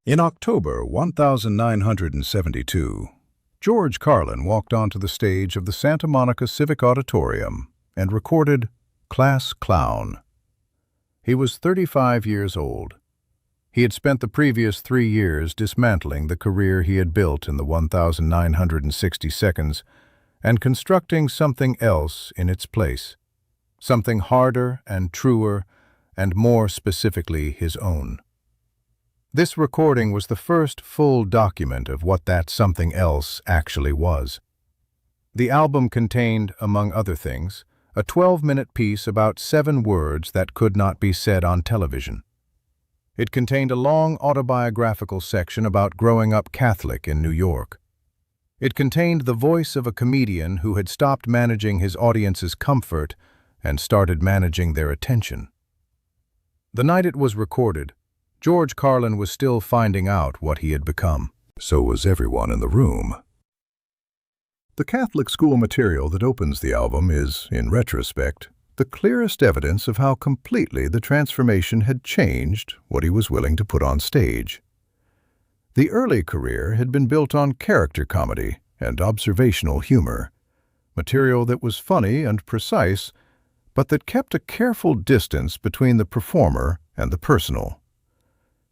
In October 1972, George Carlin walked onto the stage of the Santa Monica Civic Auditorium and recorded Class Clown. He was 35 years old. He had spent the previous 3 years dismantling the career he had built in the 1960 seconds and constructing something else in its place, something harder and truer and more specifically his own. This recording was the first full document of what that something else actually was. The album contained, among other things, a 12-minute piece about 7 words that could not be said on television. It contained a long autobiographical section about growing up Catholic in New York. It contained the voice of a comedian who had stopped managing his audience's comfort and started managing their attention. The night it was recorded, George Carlin was still finding out what he had become. So was everyone in the room. The Catholic school material that opens the album is, in retrospect, the clearest evidence of how completely the transformation had changed what he was willing to put on stage. The early career had been built on character comedy and observational humor, material that was funny and precise, but that kept a careful distance between the performer and the personal.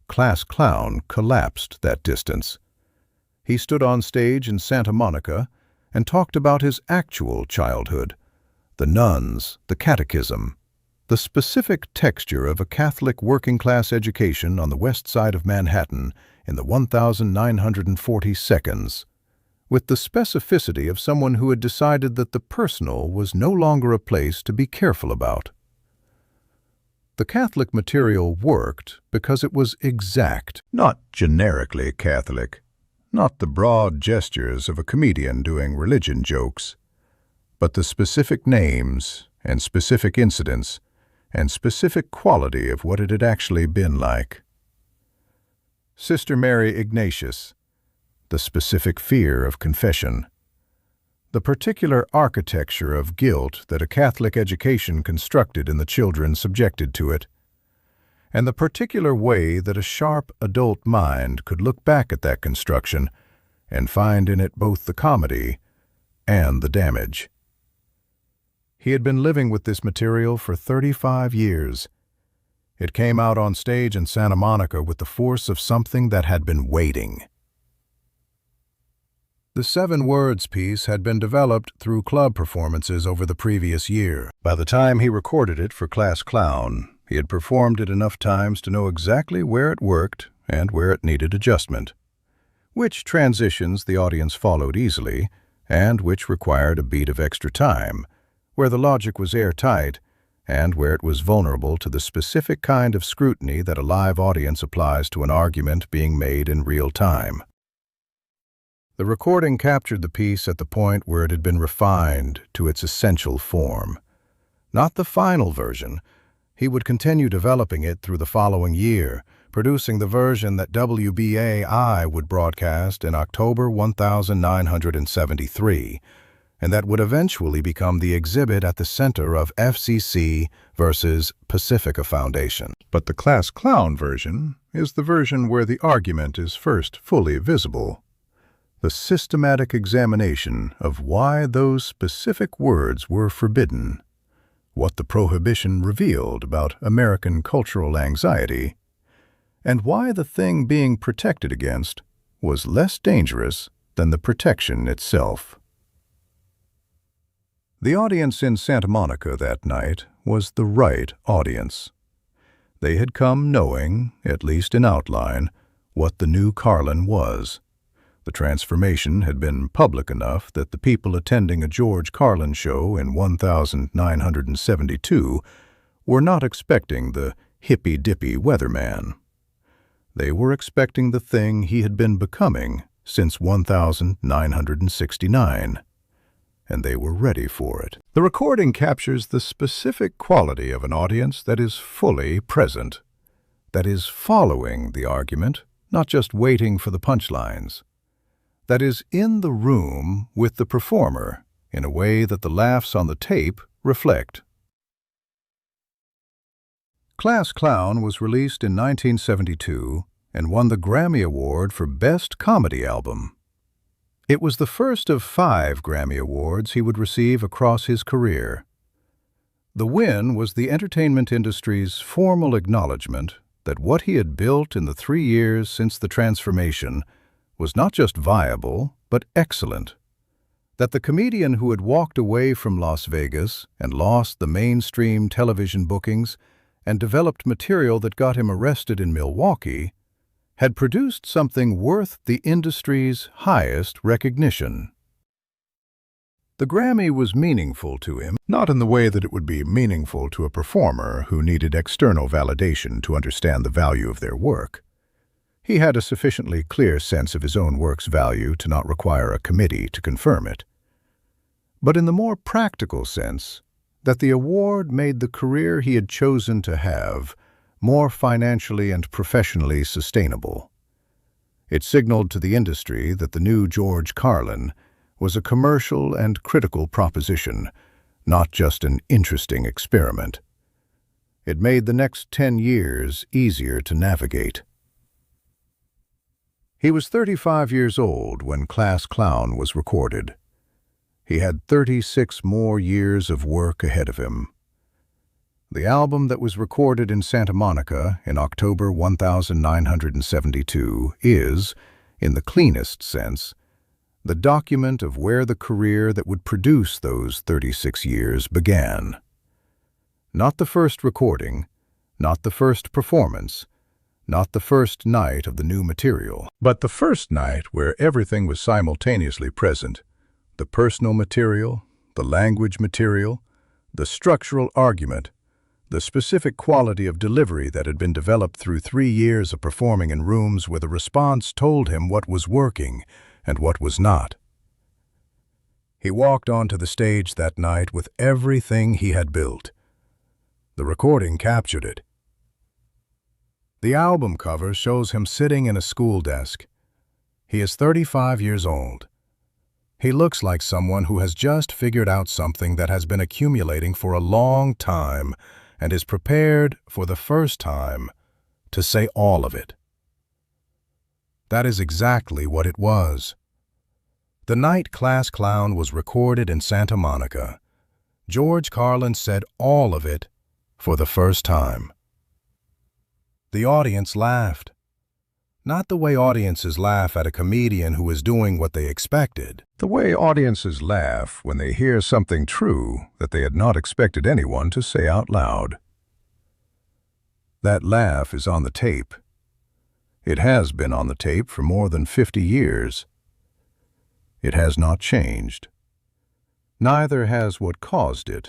Class Clown collapsed that distance. He stood on stage in Santa Monica and talked about his actual childhood, the nuns, the catechism, the specific texture of a Catholic working-class education on the west side of Manhattan in the 1940 seconds, with the specificity of someone who had decided that the personal was no longer a place to be careful about. The Catholic material worked because it was exact, not generically Catholic, not the broad gestures of a comedian doing religion jokes, but the specific names and specific incidents and specific quality of what it had actually been like. Sister Mary Ignatius, the specific fear of confession, the particular architecture of guilt that a Catholic education constructed in the children subjected to it, and the particular way that a sharp adult mind could look back at that construction and find in it both the comedy and the damage. He had been living with this material for 35 years. It came out on stage in Santa Monica with the force of something that had been waiting. The 7 words piece had been developed through club performances over the previous year. By the time he recorded it for Class Clown, he had performed it enough times to know exactly where it worked and where it needed adjustment, which transitions the audience followed easily and which required a beat of extra time, where the logic was airtight and where it was vulnerable to the specific kind of scrutiny that a live audience applies to an argument being made in real time. The recording captured the piece at the point where it had been refined to its essential form. Not the final version. He would continue developing it through the following year, producing the version that WBAI would broadcast in October 1973, and that would eventually become the exhibit at the center of FCC versus Pacifica Foundation. But the Class Clown version is the version where the argument is first fully visible. The systematic examination of why those specific words were forbidden, what the prohibition revealed about American cultural anxiety, and why the thing being protected against was less dangerous than the protection itself. The audience in Santa Monica that night was the right audience. They had come knowing, at least in outline, what the new Carlin was. The transformation had been public enough that the people attending a George Carlin show in 1972 were not expecting the hippy-dippy weatherman. They were expecting the thing he had been becoming since 1969, and they were ready for it. The recording captures the specific quality of an audience that is fully present, that is following the argument, not just waiting for the punchlines, that is in the room with the performer in a way that the laughs on the tape reflect. Class Clown was released in 1972 and won the Grammy Award for Best Comedy Album. It was the first of 5 Grammy Awards he would receive across his career. The win was the entertainment industry's formal acknowledgement that what he had built in the 3 years since the transformation was not just viable, but excellent. That the comedian who had walked away from Las Vegas and lost the mainstream television bookings and developed material that got him arrested in Milwaukee had produced something worth the industry's highest recognition. The Grammy was meaningful to him, not in the way that it would be meaningful to a performer who needed external validation to understand the value of their work. He had a sufficiently clear sense of his own work's value to not require a committee to confirm it. But in the more practical sense, that the award made the career he had chosen to have more financially and professionally sustainable. It signaled to the industry that the new George Carlin was a commercial and critical proposition, not just an interesting experiment. It made the next 10 years easier to navigate. He was 35 years old when Class Clown was recorded. He had 36 more years of work ahead of him. The album that was recorded in Santa Monica in October 1972 is, in the cleanest sense, the document of where the career that would produce those 36 years began. Not the first recording, not the first performance, not the first night of the new material, but the first night where everything was simultaneously present: the personal material, the language material, the structural argument, the specific quality of delivery that had been developed through 3 years of performing in rooms where the response told him what was working and what was not. He walked onto the stage that night with everything he had built. The recording captured it. The album cover shows him sitting in a school desk. He is 35 years old. He looks like someone who has just figured out something that has been accumulating for a long time and is prepared, for the first time, to say all of it. That is exactly what it was. The night Class Clown was recorded in Santa Monica, George Carlin said all of it for the first time. The audience laughed. Not the way audiences laugh at a comedian who is doing what they expected. The way audiences laugh when they hear something true that they had not expected anyone to say out loud. That laugh is on the tape. It has been on the tape for more than 50 years. It has not changed. Neither has what caused it.